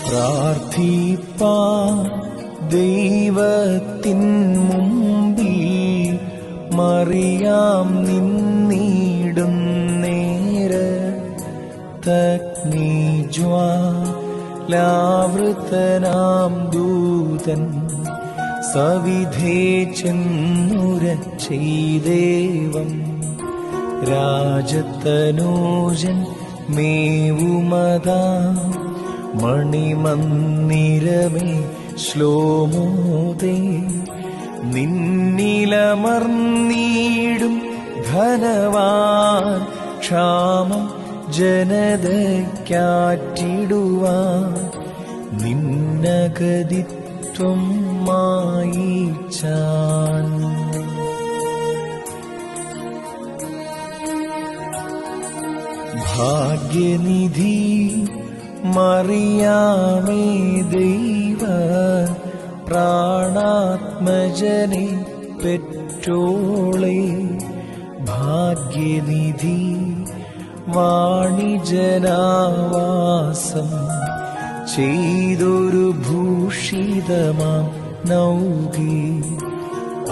പ്രാർത്ഥിപ്പാൻ ദൈവത്തിൻ മുമ്പിൽ മറിയാം നിന്നിടും നേരത്തഗ്നിജ്വാലാവൃതനാം ദൂതൻ സവിധേ ചെന്നുരച്ചെയ്ദേവം രാജതനൂജൻ മേവുമതാ മണിമന്ദിരമേ ശ്ലോമോദേ നിന്നിലമർന്നീടും ധനവാൻ ക്ഷാമം ജനതയ്ക്കാറ്റിടുവാൻ നിന്നഗതിത്വം മായിച്ചാൻ. ഭാഗ്യനിധി മറിയാമേ ദൈവ പ്രാണാത്മജനെ പെറ്റോളെ ഭാഗ്യനിധി വാണിജനാവാസം ചെയ്തൊരു ഭൂഷിതമാം നൗകി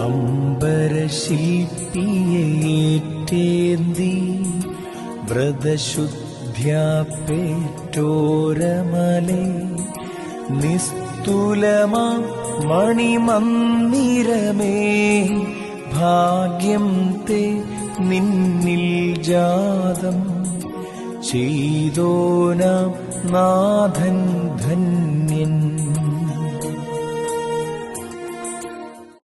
അംബരശില്പിയേറ്റേന്തി വ്രതശുദ്ധ്യാപേറ്റോരമലേ നിസ്തുലമാം മണിമന്ദിരമേ ഭാഗ്യം തേ നിന്നിൽ ജാതം ചെയ്തോനാം നാഥൻ ധന്യൻ.